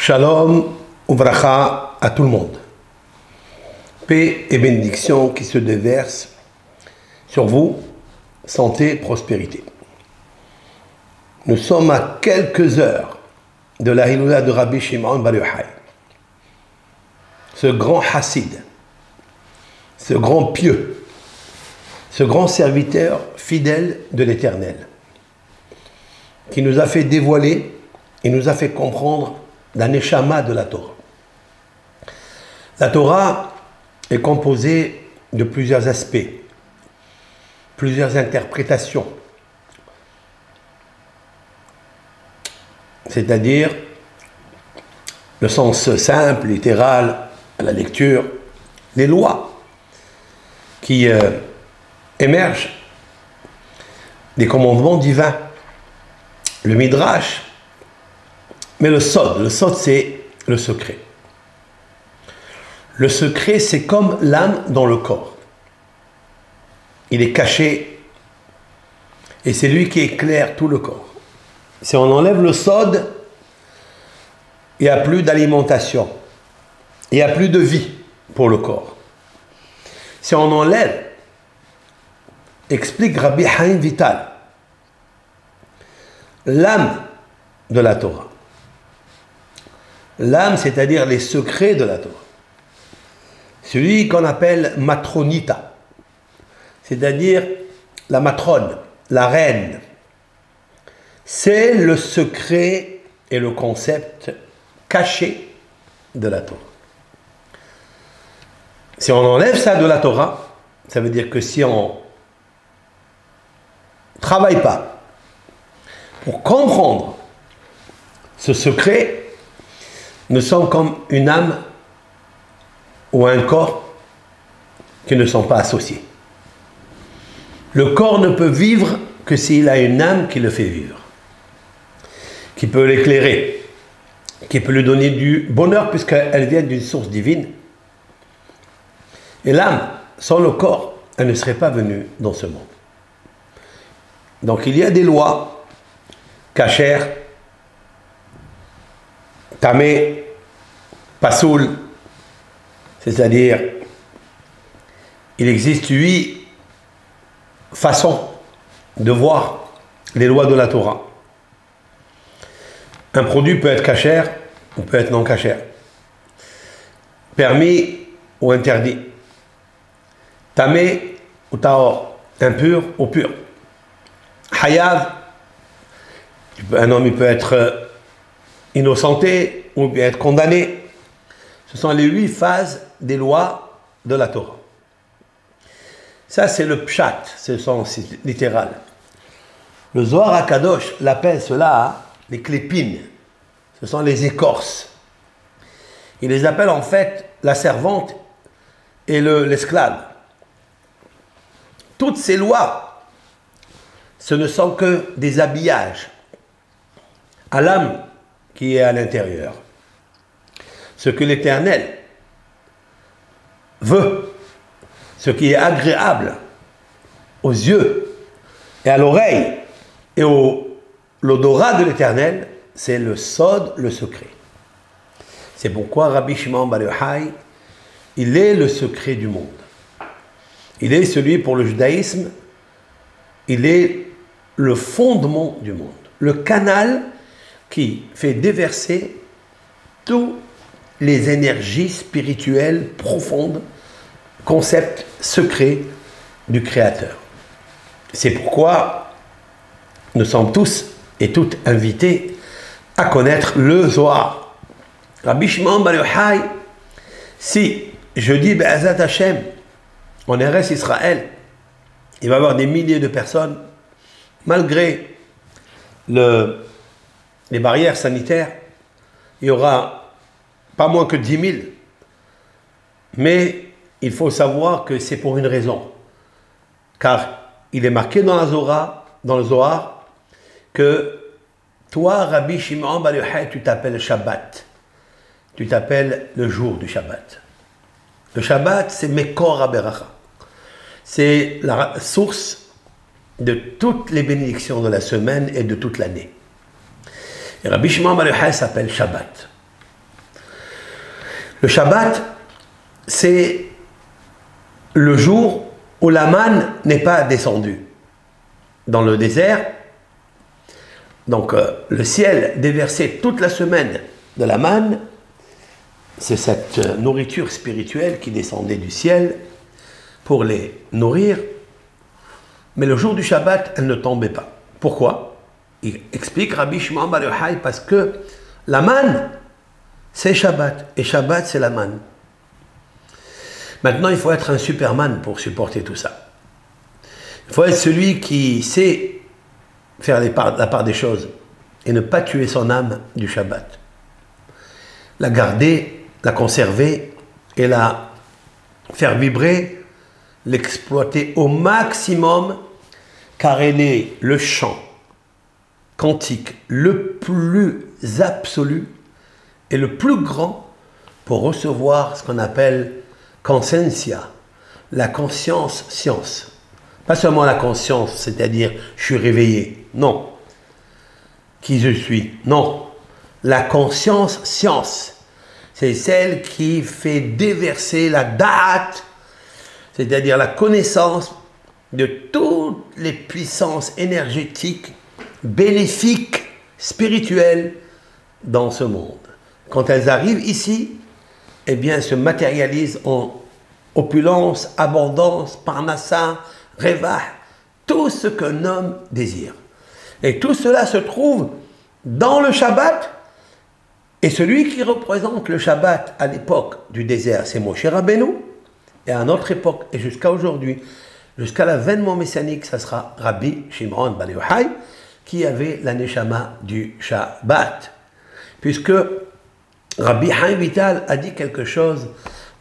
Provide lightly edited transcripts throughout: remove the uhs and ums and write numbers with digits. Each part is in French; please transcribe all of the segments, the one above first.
Shalom uvracha à tout le monde. Paix et bénédiction qui se déversent sur vous, santé, prospérité. Nous sommes à quelques heures de la Hiloula de Rabbi Shimon Bar Yochai. Ce grand hassid, ce grand pieux, ce grand serviteur fidèle de l'Éternel, qui nous a fait dévoiler et nous a fait comprendre la neshama de la Torah. La Torah est composée de plusieurs aspects, plusieurs interprétations, c'est-à-dire le sens simple, littéral, à la lecture, les lois qui émergent des commandements divins, le midrash, mais le sod c'est le secret. Le secret, c'est comme l'âme dans le corps. Il est caché et c'est lui qui éclaire tout le corps. Si on enlève le sod, il n'y a plus d'alimentation, il n'y a plus de vie pour le corps. Si on enlève, explique Rabbi Haim Vital, l'âme de la Torah. L'âme, c'est-à-dire les secrets de la Torah. Celui qu'on appelle matronita, c'est-à-dire la matrone, la reine. C'est le secret et le concept caché de la Torah. Si on enlève ça de la Torah, ça veut dire que si on ne travaille pas pour comprendre ce secret, nous sommes comme une âme ou un corps qui ne sont pas associés. Le corps ne peut vivre que s'il a une âme qui le fait vivre, qui peut l'éclairer, qui peut lui donner du bonheur puisqu'elle vient d'une source divine. Et l'âme, sans le corps, elle ne serait pas venue dans ce monde. Donc il y a des lois, kasher, tamé, pasoul, c'est-à-dire il existe 8 façons de voir les lois de la Torah. Un produit peut être kasher ou peut être non kasher, permis ou interdit, tamé ou tahor, impur ou pur, hayav, un homme il peut être innocenté ou bien être condamné. Ce sont les 8 phases des lois de la Torah. Ça c'est le pshat, c'est le sens littéral. Le Zohar HaKadosh l'appelle cela les klépines. Ce sont les écorces. Il les appelle en fait la servante et l'esclave. Toutes ces lois, ce ne sont que des habillages à l'âme qui est à l'intérieur. Ce que l'Éternel veut, ce qui est agréable aux yeux et à l'oreille et l'odorat de l'Éternel, c'est le sod, le secret. C'est pourquoi Rabbi Shimon Bar Yochai, il est le secret du monde. Il est celui pour le judaïsme, il est le fondement du monde, le canal qui fait déverser toutes les énergies spirituelles profondes, concepts secrets du Créateur. C'est pourquoi nous sommes tous et toutes invités à connaître le Zohar. Rabbi Shimon Bar Yochai, si je dis Be'ezrat Hashem, en Eretz Israël, il va y avoir des milliers de personnes, malgré les barrières sanitaires, il y aura pas moins que 10 000. Mais il faut savoir que c'est pour une raison. Car il est marqué dans le Zohar, que toi, Rabbi Shimon Bar Yochai, tu t'appelles Shabbat. Tu t'appelles le jour du Shabbat. Le Shabbat, c'est Mekor HaBeracha. C'est la source de toutes les bénédictions de la semaine et de toute l'année. Et Rabbi Shimon Bar Yochai s'appelle Shabbat. Le Shabbat, c'est le jour où la manne n'est pas descendue dans le désert. Donc le ciel déversait toute la semaine de la manne. C'est cette nourriture spirituelle qui descendait du ciel pour les nourrir. Mais le jour du Shabbat, elle ne tombait pas. Pourquoi? Il explique Rabbi Shimon Bar Yochai, parce que la manne, c'est Shabbat. Et Shabbat, c'est la manne. Maintenant, il faut être un Superman pour supporter tout ça. Il faut être celui qui sait faire la part des choses et ne pas tuer son âme du Shabbat. La garder, la conserver et la faire vibrer, l'exploiter au maximum, car elle est le chant quantique le plus absolu et le plus grand pour recevoir ce qu'on appelle conscientia, la conscience science. Pas seulement la conscience, c'est-à-dire je suis réveillé, non. Qui je suis, non. La conscience science, c'est celle qui fait déverser la da'at, c'est-à-dire la connaissance de toutes les puissances énergétiques, bénéfiques, spirituelles dans ce monde. Quand elles arrivent ici, eh bien, se matérialisent en opulence, abondance, parnassa, revah, tout ce qu'un homme désire. Et tout cela se trouve dans le Shabbat. Et celui qui représente le Shabbat à l'époque du désert, c'est Moshe Rabbeinu. Et à notre époque, et jusqu'à aujourd'hui, jusqu'à l'avènement messianique, ça sera Rabbi Shimon Bar Yochai, qui avait la neshama du Shabbat. Puisque Rabbi Chaim Vital a dit quelque chose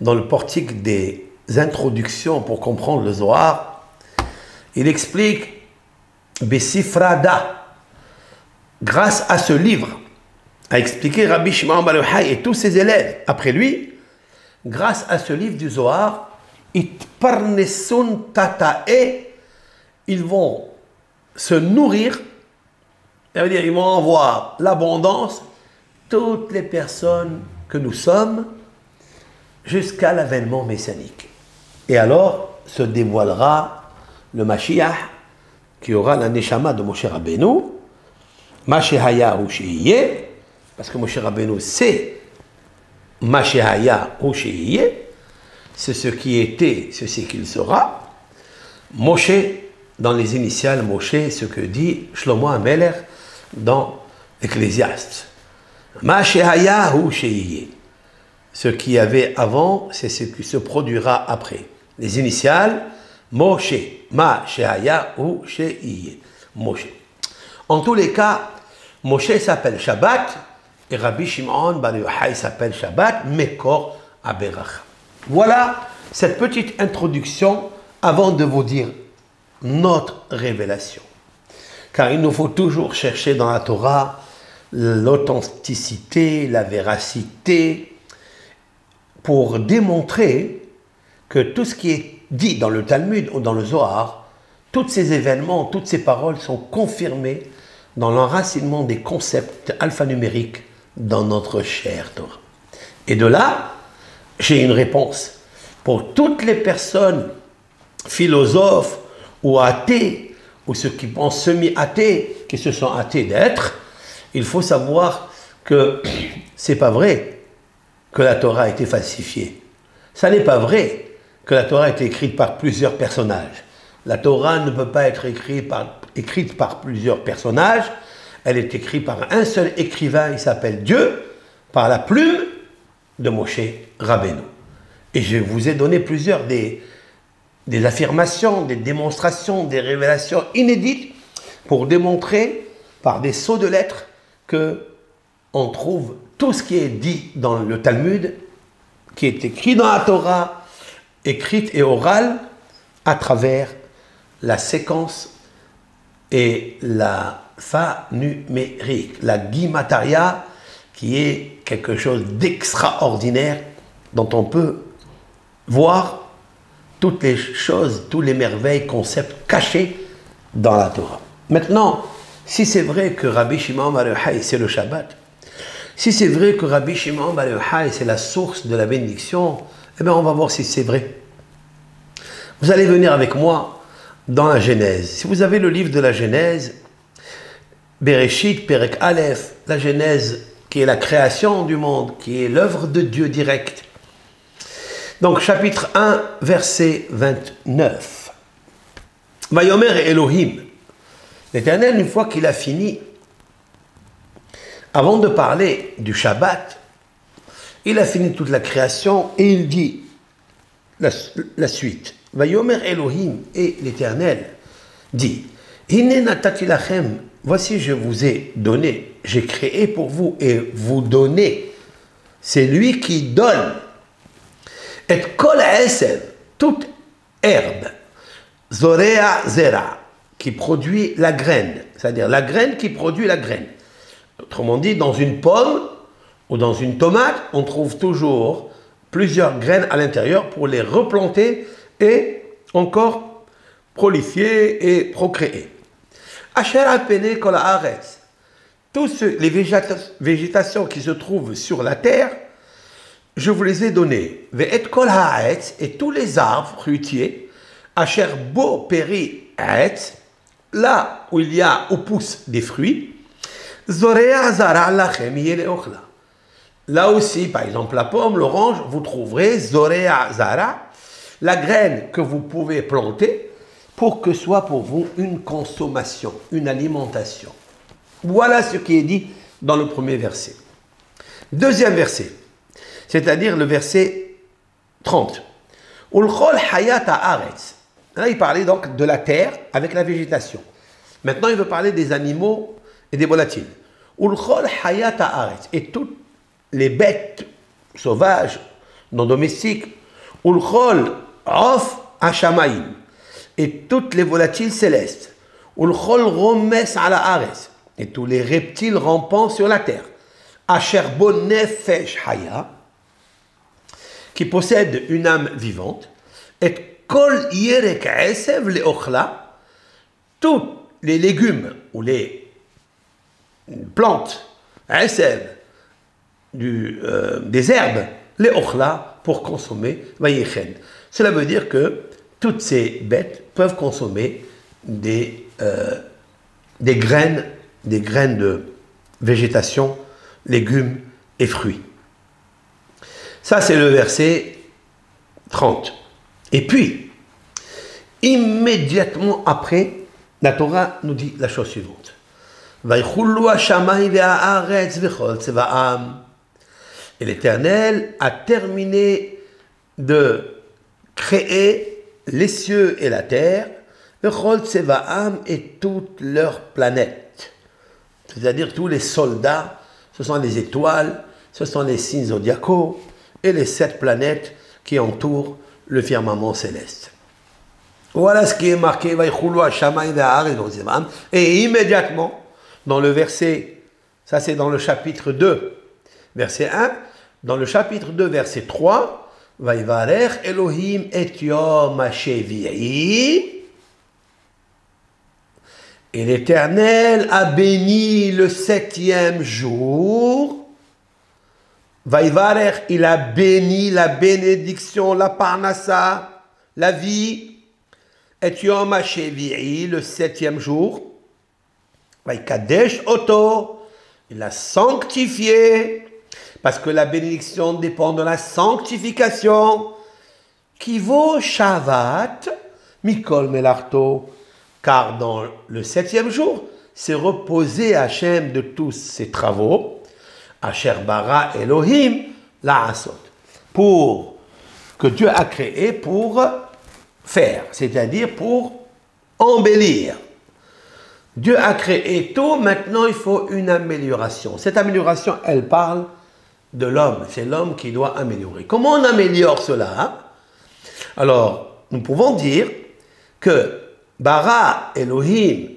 dans le portique des introductions pour comprendre le Zohar. Il explique Besifrada, grâce à ce livre, a expliqué Rabbi Shimon Bar Yochai et tous ses élèves après lui, grâce à ce livre du Zohar, Itparnesun Tatae, ils vont se nourrir, ça veut dire ils vont avoir l'abondance, toutes les personnes que nous sommes, jusqu'à l'avènement messianique. Et alors se dévoilera le Mashiach, qui aura la Neshama de Moshe Rabbeinu, Mashehaya ou Shehiye, parce que Moshe Rabbeinu c'est Mashehaya ou Shehiye, c'est ce qui était, c'est ce qu'il sera. Moshe, dans les initiales, Moshe, ce que dit Shlomo HaMelech dans Ecclésiaste. Mashehaya ou Shehiye. Ce qu'il y avait avant, c'est ce qui se produira après. Les initiales, Moshe, Mashehaya ou Shehiye. Moshe. En tous les cas, Moshe s'appelle Shabbat et Rabbi Shimon Bar Yochai s'appelle Shabbat, Mekor Aberacha. Voilà cette petite introduction avant de vous dire notre révélation. Car il nous faut toujours chercher dans la Torah l'authenticité, la véracité, pour démontrer que tout ce qui est dit dans le Talmud ou dans le Zohar, tous ces événements, toutes ces paroles sont confirmées dans l'enracinement des concepts alphanumériques dans notre chère Torah. Et de là, j'ai une réponse. Pour toutes les personnes philosophes ou athées, ou ceux qui pensent semi-athées, qui se sont athées d'être, il faut savoir que c'est pas vrai que la Torah a été falsifiée. Ça n'est pas vrai que la Torah a été écrite par plusieurs personnages. La Torah ne peut pas être écrite par plusieurs personnages. Elle est écrite par un seul écrivain, il s'appelle Dieu, par la plume de Moshe Rabbeinu. Et je vous ai donné plusieurs des affirmations, des démonstrations, des révélations inédites pour démontrer par des sauts de lettres que on trouve tout ce qui est dit dans le Talmud, qui est écrit dans la Torah, écrite et orale, à travers la séquence et la fa numérique, la guimataria, qui est quelque chose d'extraordinaire dont on peut voir toutes les choses, tous les merveilles, concepts cachés dans la Torah. Maintenant, si c'est vrai que Rabbi Shimon Bar Yochai c'est le Shabbat, Si c'est vrai que Rabbi Shimon Bar Yochai c'est la source de la bénédiction, eh bien on va voir si c'est vrai. Vous allez venir avec moi dans la Genèse. Si vous avez le livre de la Genèse, Bereshit, Perek Aleph, la Genèse qui est la création du monde, qui est l'œuvre de Dieu directe. Donc chapitre 1, verset 29. Vayomer Elohim. L'Éternel, une fois qu'il a fini, avant de parler du Shabbat, il a fini toute la création et il dit la suite. Vayomer Elohim, et l'Éternel dit, Hine natati lachem, voici je vous ai donné, j'ai créé pour vous et vous donnez. C'est lui qui donne. Et kol esev, toute herbe, zorea zera, qui produit la graine, c'est-à-dire la graine qui produit la graine. Autrement dit, dans une pomme ou dans une tomate, on trouve toujours plusieurs graines à l'intérieur pour les replanter et encore prolifier et procréer. Asher apene kol haaretz, toutes les végétations qui se trouvent sur la terre, je vous les ai donnés. Ve'et kol haaretz, et tous les arbres fruitiers, asher bo peri haetz, là où il y a, où poussent des fruits, zorea zara lachem yele ochla. Là aussi, par exemple, la pomme, l'orange, vous trouverez zorea zara, la graine que vous pouvez planter pour que soit pour vous une consommation, une alimentation. Voilà ce qui est dit dans le premier verset. Deuxième verset, c'est-à-dire le verset 30. Ulchol hayat haaretz. Là, il parlait donc de la terre avec la végétation. Maintenant, il veut parler des animaux et des volatiles. Ulchol hayat haaretz. Et toutes les bêtes sauvages, non domestiques, ulchol of hashamayim. Et toutes les volatiles célestes. Ulchol romes ala haaretz. Et tous les reptiles rampants sur la terre. Asher bo nefesh haya, qui possède une âme vivante. Et kol yerek esev leochla, tous les légumes ou les plantes, esev, des herbes, leochla, pour consommer, vayechen. Cela veut dire que toutes ces bêtes peuvent consommer des graines de végétation, légumes et fruits. Ça, c'est le verset 30. Et puis, immédiatement après, la Torah nous dit la chose suivante. Et l'Éternel a terminé de créer les cieux et la terre, et toutes leurs planètes. C'est-à-dire tous les soldats, ce sont les étoiles, ce sont les signes zodiacaux et les 7 planètes qui entourent le firmament céleste. Voilà ce qui est marqué. Et immédiatement, dans le verset, ça c'est dans le chapitre 2, verset 1, dans le chapitre 2, verset 3, Vaivarech Elohim et Yom HaShevi'i. Et l'Éternel a béni le 7e jour. Vaivarech, il a béni la bénédiction, la parnassa, la vie. Et Yom HaShevi'i, le 7e jour. Vaikadesh Oto, il l'a sanctifié. Parce que la bénédiction dépend de la sanctification. Qui vaut Shavat, Mikol Melarto. Car dans le 7e jour, c'est reposé Hachem de tous ses travaux. Asher bara Elohim la'asot. Pour que Dieu a créé pour faire, c'est-à-dire pour embellir. Dieu a créé tout, maintenant il faut une amélioration. Cette amélioration, elle parle de l'homme. C'est l'homme qui doit améliorer. Comment on améliore cela? Alors, nous pouvons dire que bara Elohim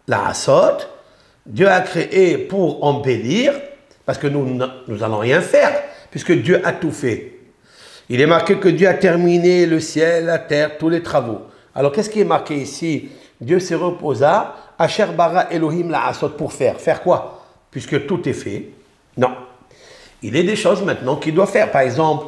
la'asot, Dieu a créé pour embellir, parce que nous n'allons rien faire, puisque Dieu a tout fait. Il est marqué que Dieu a terminé le ciel, la terre, tous les travaux. Alors, qu'est-ce qui est marqué ici? Dieu se reposa, Asher bara Elohim la'asot, pour faire. Faire quoi? Puisque tout est fait. Non. il est des choses maintenant qu'il doit faire. Par exemple,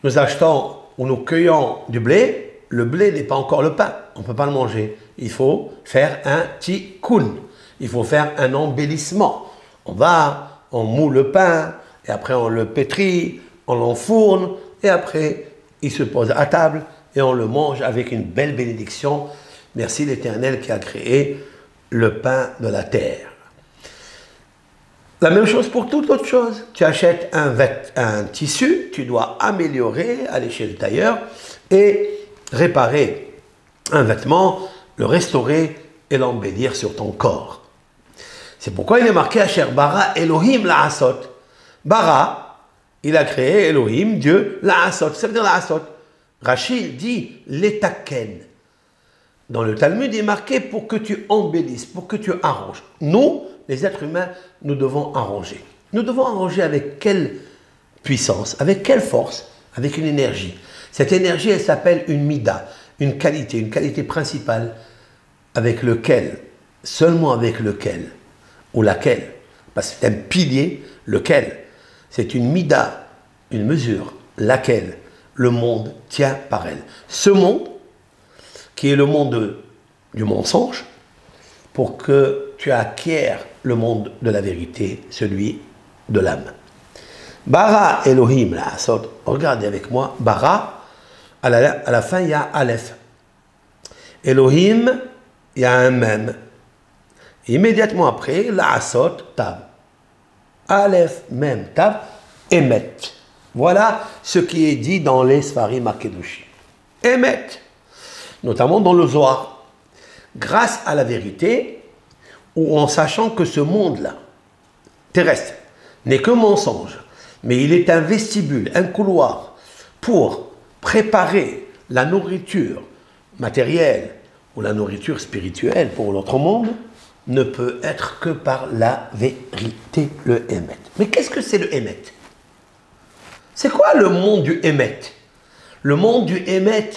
nous achetons ou nous cueillons du blé, le blé n'est pas encore le pain, on ne peut pas le manger. Il faut faire un tikkun, il faut faire un embellissement. On moule le pain, et après on le pétrit, on l'enfourne, et après il se pose à table, et on le mange avec une belle bénédiction. Merci l'Éternel qui a créé le pain de la terre. La même chose pour toute autre chose. Tu achètes un tissu, tu dois améliorer, aller chez le tailleur et réparer un vêtement, le restaurer et l'embellir sur ton corps. C'est pourquoi il est marqué Asher bara Elohim la'asot. Bara, il a créé Elohim, Dieu, la'asot. Ça veut dire la'asot. Rachid dit l'étaken. Dans le Talmud, il est marqué pour que tu embellisses, pour que tu arranges. Nous, les êtres humains, nous devons arranger. Nous devons arranger avec quelle puissance, avec quelle force, avec une énergie. Cette énergie, elle s'appelle une mida, une qualité principale, avec lequel, seulement avec lequel, ou laquelle, parce que c'est un pilier, lequel, c'est une mida, une mesure, laquelle le monde tient par elle. Ce monde, qui est le monde du mensonge, pour que tu acquières le monde de la vérité, celui de l'âme. Bara Elohim la'asot, regardez avec moi, Bara, à la fin il y a Aleph. Elohim, il y a un Mem. Immédiatement après, la'asot, Tav. Aleph, Mem, Tav, Emet. Voilà ce qui est dit dans les Sfarim HaKedoshim. Emet, notamment dans le Zohar. Grâce à la vérité, ou en sachant que ce monde-là, terrestre, n'est que mensonge, mais il est un vestibule, un couloir, pour préparer la nourriture matérielle ou la nourriture spirituelle pour l'autre monde, ne peut être que par la vérité, le Emet. Mais qu'est-ce que c'est le Emet? C'est quoi le monde du Emet? Le monde du Emet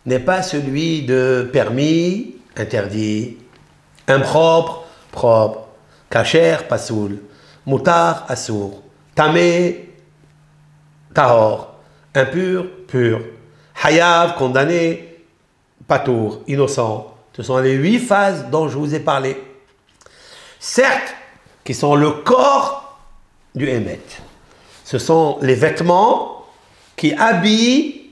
n'est pas celui de permis, interdit, impropre, propre, kacher, pasoul, moutar, assour, tamé, tahor, impur, pur, hayav, condamné, patour, innocent. Ce sont les 8 phases dont je vous ai parlé. Certes, qui sont le corps du Emet. Ce sont les vêtements qui habillent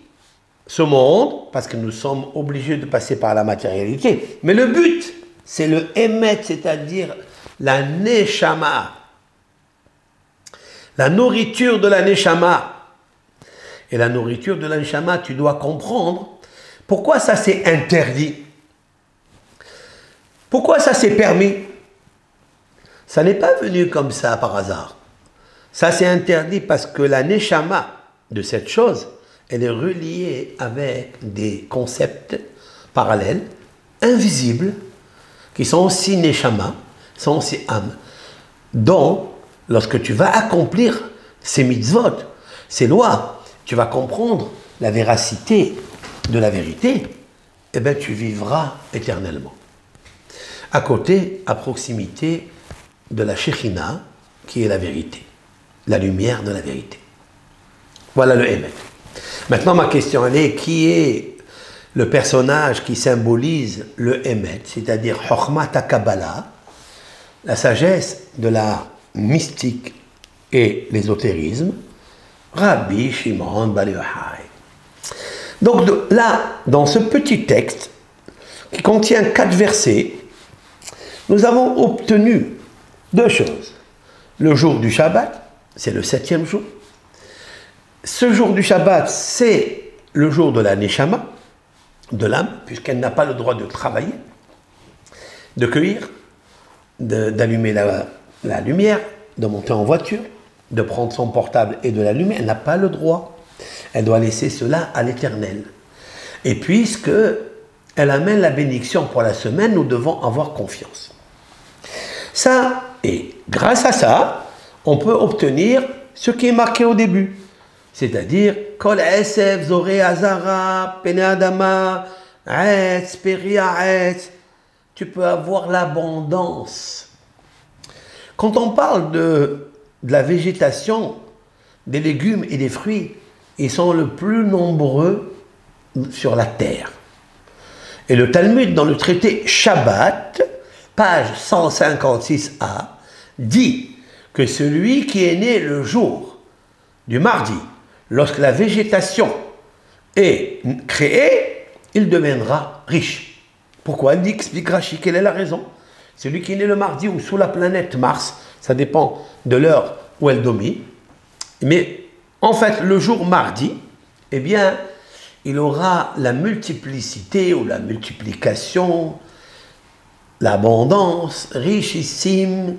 ce monde, parce que nous sommes obligés de passer par la matérialité. Mais le but, c'est le Emet, c'est-à-dire la Neshama. La nourriture de la Neshama. Et la nourriture de la Neshama, tu dois comprendre pourquoi ça s'est interdit. Pourquoi ça s'est permis? Ça n'est pas venu comme ça par hasard. Ça s'est interdit parce que la Neshama de cette chose, elle est reliée avec des concepts parallèles, invisibles, qui sont aussi Neshama, sont aussi âme, dont, lorsque tu vas accomplir ces mitzvot, ces lois, tu vas comprendre la véracité de la vérité, et bien tu vivras éternellement. À côté, à proximité de la Shekhinah, qui est la vérité, la lumière de la vérité. Voilà le Emet. Maintenant, ma question, elle est, qui est le personnage qui symbolise le Emet, c'est-à-dire Chokhmat HaKabbalah, la sagesse de la mystique et l'ésotérisme, Rabbi Shimon Bar Yochai. Donc là, dans ce petit texte, qui contient 4 versets, nous avons obtenu 2 choses. Le jour du Shabbat, c'est le 7e jour. Ce jour du Shabbat, c'est le jour de la Neshama, de l'âme, puisqu'elle n'a pas le droit de travailler, de cueillir, d'allumer la lumière, de monter en voiture, de prendre son portable et de l'allumer. Elle n'a pas le droit. Elle doit laisser cela à l'Éternel. Et puisque elle amène la bénédiction pour la semaine, nous devons avoir confiance. Ça, et grâce à ça, on peut obtenir ce qui est marqué au début. C'est-à-dire, Kol Esef, Zoré, Azara, Pene Adama, Aetz, Peria, Aetz. Tu peux avoir l'abondance. Quand on parle de la végétation des légumes et des fruits, ils sont le plus nombreux sur la terre. Et le Talmud, dans le traité Shabbat, page 156a, dit que celui qui est né le jour du mardi, lorsque la végétation est créée, il deviendra riche. Pourquoi? Il dit, explique Rashi, quelle est la raison? Celui qui est né le mardi ou sous la planète Mars, ça dépend de l'heure où elle domine, mais en fait, le jour mardi, eh bien, il aura la multiplicité ou la multiplication, l'abondance richissime,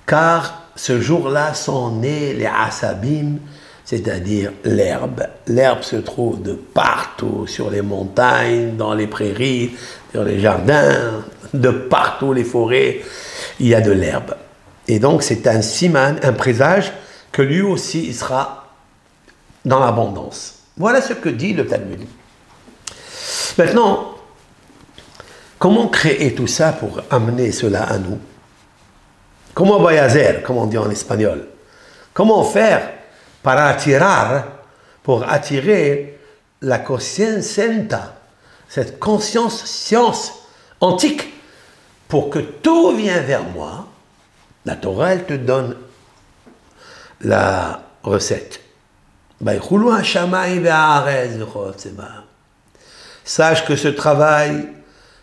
car ce jour-là sont nés les asabim, c'est-à-dire l'herbe. L'herbe se trouve de partout, sur les montagnes, dans les prairies, sur les jardins, de partout, les forêts, il y a de l'herbe. Et donc c'est un siman, un présage, que lui aussi il sera dans l'abondance. Voilà ce que dit le Talmud. Maintenant, comment créer tout ça pour amener cela à nous? Comment voyager, comme on dit en espagnol? Comment faire para attirar, pour attirer la conscienza, cette conscience science antique, pour que tout vienne vers moi? La Torah, elle te donne la recette. Sache que ce travail,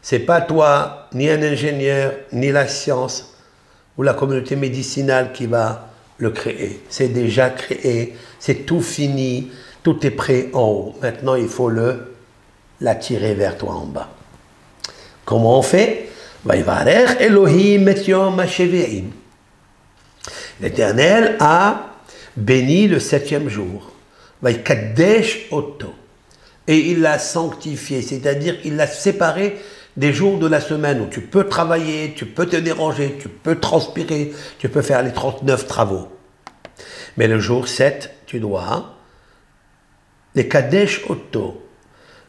c'est pas toi, ni un ingénieur, ni la science, ou la communauté médicinale qui va le créer. C'est déjà créé, c'est tout fini, tout est prêt en haut. Maintenant, il faut l'attirer vers toi en bas. Comment on fait? L'Éternel a béni le 7e jour. Et il l'a sanctifié, c'est-à-dire il l'a séparé des jours de la semaine où tu peux travailler, tu peux te déranger, tu peux transpirer, tu peux faire les 39 travaux. Mais le jour 7, tu dois les Kadesh Otto,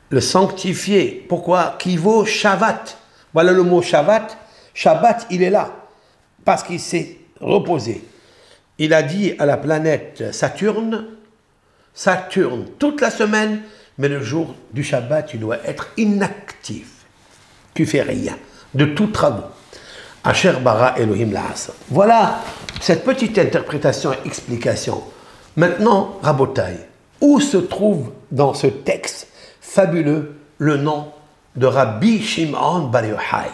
le sanctifier. Pourquoi? Kivo Shabbat. Voilà le mot Shabbat. Shabbat, il est là, parce qu'il s'est reposé. Il a dit à la planète Saturne toute la semaine, mais le jour du Shabbat, tu dois être inactif. Tu fais rien, de tout travaux. Asher bara Elohim la'asa. Voilà cette petite interprétation et explication. Maintenant, Rabotai, où se trouve dans ce texte fabuleux le nom de Rabbi Shimon Bar Yochai?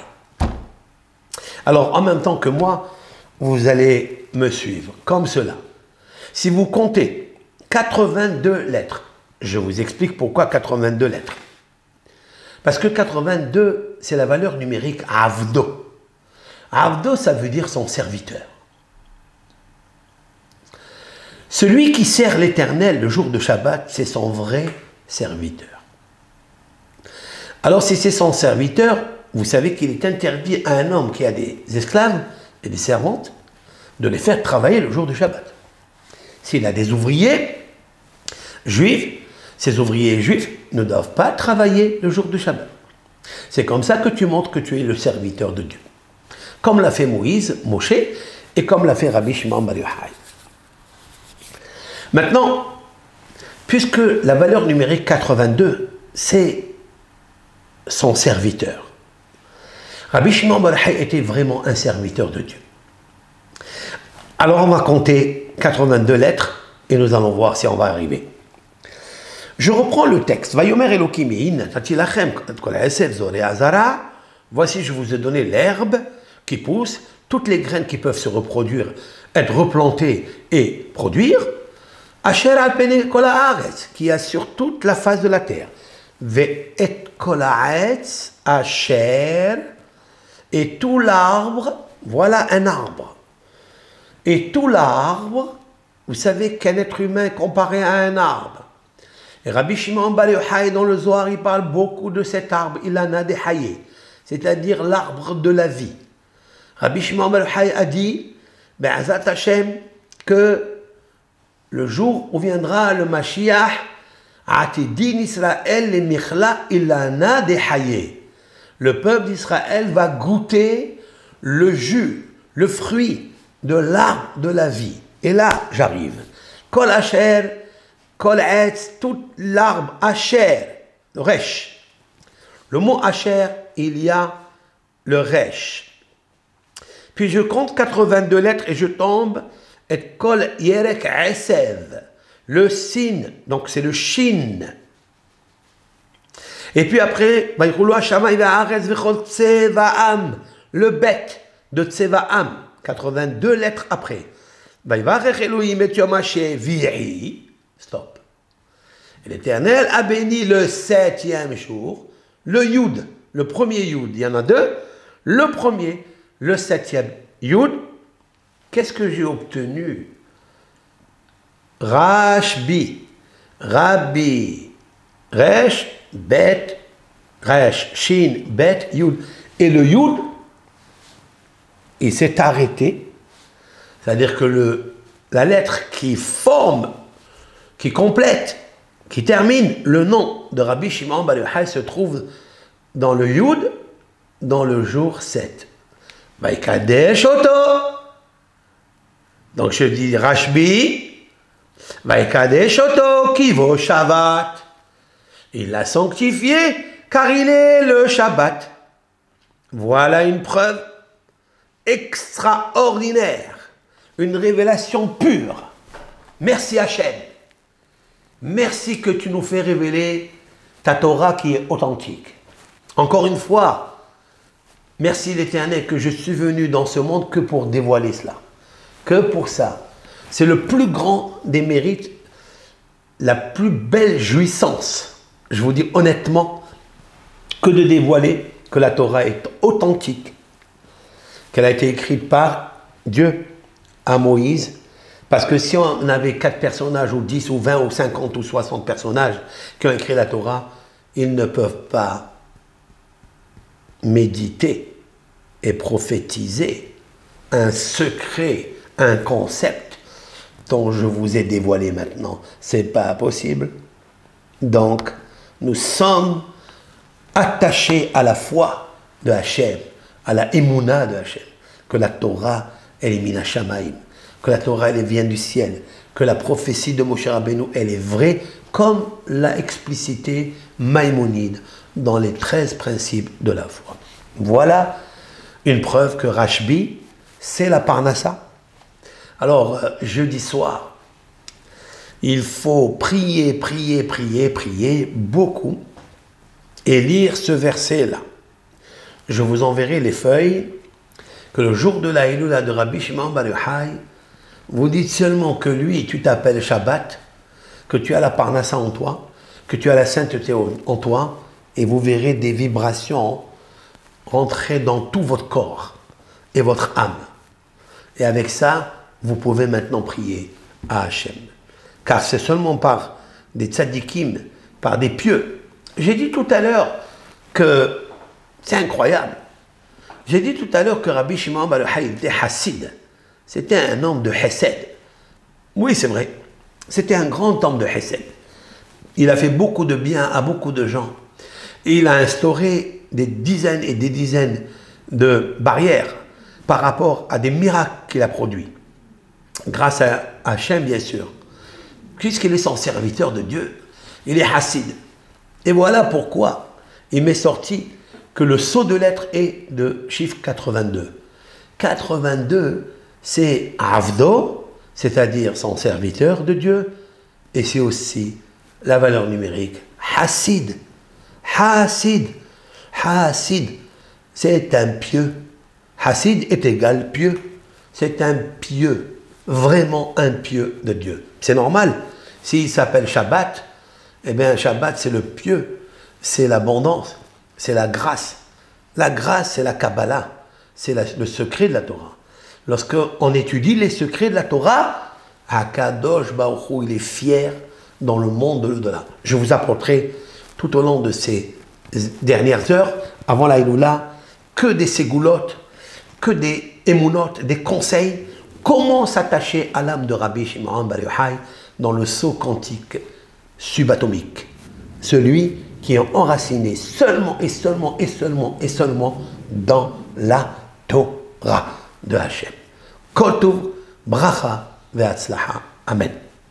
Alors, en même temps que moi, vous allez me suivre, comme cela. Si vous comptez 82 lettres, je vous explique pourquoi 82 lettres. Parce que 82, c'est la valeur numérique Avdo. Avdo, ça veut dire son serviteur. Celui qui sert l'Éternel le jour de Shabbat, c'est son vrai serviteur. Alors si c'est son serviteur, vous savez qu'il est interdit à un homme qui a des esclaves et des servantes de les faire travailler le jour de Shabbat. S'il a des ouvriers juifs, ces ouvriers juifs ne doivent pas travailler le jour de Shabbat. C'est comme ça que tu montres que tu es le serviteur de Dieu. Comme l'a fait Moïse, Moshe, et comme l'a fait Rabbi Shimon Bar Yochai. Maintenant, puisque la valeur numérique 82, c'est son serviteur. Rabbi Shimon Bar Yochai était vraiment un serviteur de Dieu. Alors on va compter 82 lettres et nous allons voir si on va arriver. Je reprends le texte. Voici, je vous ai donné l'herbe qui pousse, toutes les graines qui peuvent se reproduire, être replantées et produire, qui a sur toute la face de la terre. Et tout l'arbre, voilà un arbre. Et tout l'arbre, vous savez qu'un être humain comparé à un arbre. Et Rabbi Shimon Bar Yochai dans le Zohar, il parle beaucoup de cet arbre, il en a des haïs, c'est-à-dire l'arbre de la vie. Rabbi Shimon Bar Yochai a dit, Be'azat Hashem, que le jour où viendra le Mashiach, Atidin Israël le Michla, il en a des haïs. Le peuple d'Israël va goûter le jus, le fruit de l'arbre de la vie. Et là, j'arrive. Kol Asher, Kol Etz, tout l'arbre Asher, le Resh. Le mot Asher, il y a le Resh. Puis je compte 82 lettres et je tombe, et Kol Yerek Esev, le Sin, donc c'est le Shin. Et puis après, le Bet de Tsevaam, 82 lettres après. Stop. Et l'Éternel a béni le 7e jour, le Yud, le premier Yud, il y en a deux, le premier, le 7e Yud. Qu'est-ce que j'ai obtenu? Rashbi, Rabbi, Resh, Bet, Resh, Shin, Bet, Yud. Et le Yud, il s'est arrêté. C'est-à-dire que la lettre qui forme, qui complète, qui termine le nom de Rabbi Shimon Bar Yochai se trouve dans le Yud, dans le jour 7. Vaikadesh Oto. Donc je dis Rashbi, Vaikadesh Oto, Kivo Shabbat. Il l'a sanctifié car il est le Shabbat. Voilà une preuve extraordinaire, une révélation pure. Merci Hachem. Merci que tu nous fais révéler ta Torah qui est authentique. Encore une fois, merci l'Éternel que je suis venu dans ce monde que pour dévoiler cela. Que pour ça. C'est le plus grand des mérites, la plus belle jouissance. Je vous dis honnêtement, que de dévoiler que la Torah est authentique, qu'elle a été écrite par Dieu à Moïse, parce que si on avait 4 personnages, ou 10, ou 20, ou 50, ou 60 personnages qui ont écrit la Torah, ils ne peuvent pas méditer et prophétiser un secret, un concept dont je vous ai dévoilé maintenant. C'est pas possible. Donc, nous sommes attachés à la foi de Hachem, à la émouna de Hachem, que la Torah, elle est mina shamaim, que la Torah, elle vient du ciel, que la prophétie de Moshe Rabbeinu, elle est vraie, comme l'a explicité Maïmonide dans les 13 principes de la foi. Voilà une preuve que Rashbi, c'est la Parnassa. Alors, jeudi soir, il faut prier beaucoup et lire ce verset-là. Je vous enverrai les feuilles que le jour de la Héloula de Rabbi Shimon Bar Yochai, vous dites seulement que lui, tu t'appelles Shabbat, que tu as la Parnassa en toi, que tu as la sainteté en toi, et vous verrez des vibrations rentrer dans tout votre corps et votre âme. Et avec ça, vous pouvez maintenant prier à Hachem. Car c'est seulement par des tzadikim, par des pieux. J'ai dit tout à l'heure que, c'est incroyable, j'ai dit tout à l'heure que Rabbi Shimon Bar Yochai était Hassid. C'était un homme de Hesed. Oui, c'est vrai. C'était un grand homme de Hesed. Il a fait beaucoup de bien à beaucoup de gens. Et il a instauré des dizaines et des dizaines de barrières par rapport à des miracles qu'il a produits. Grâce à Hachem, bien sûr. Puisqu'il est son serviteur de Dieu, il est Hassid. Et voilà pourquoi il m'est sorti que le sceau de lettres est de chiffre 82. 82, c'est Avdo, c'est-à-dire son serviteur de Dieu, et c'est aussi la valeur numérique Hassid. Hassid. Hassid, c'est un pieux. Hassid est égal pieux. C'est un pieux, vraiment un pieux de Dieu. C'est normal. S'il s'appelle Shabbat, eh bien Shabbat c'est le pieux, c'est l'abondance, c'est la grâce. La grâce c'est la Kabbalah, c'est le secret de la Torah. Lorsqu'on étudie les secrets de la Torah, Akadosh Baruch Hu, il est fier dans le monde de l'au-delà. Je vous apporterai tout au long de ces dernières heures, avant la Héloula, que des ségoulottes, que des émounotes, des conseils, comment s'attacher à l'âme de Rabbi Shimon Bar Yochai dans le sceau quantique subatomique. Celui qui est enraciné seulement et seulement et seulement et seulement dans la Torah de Hachem. Kol tov, bracha ve'atzlacha. Amen.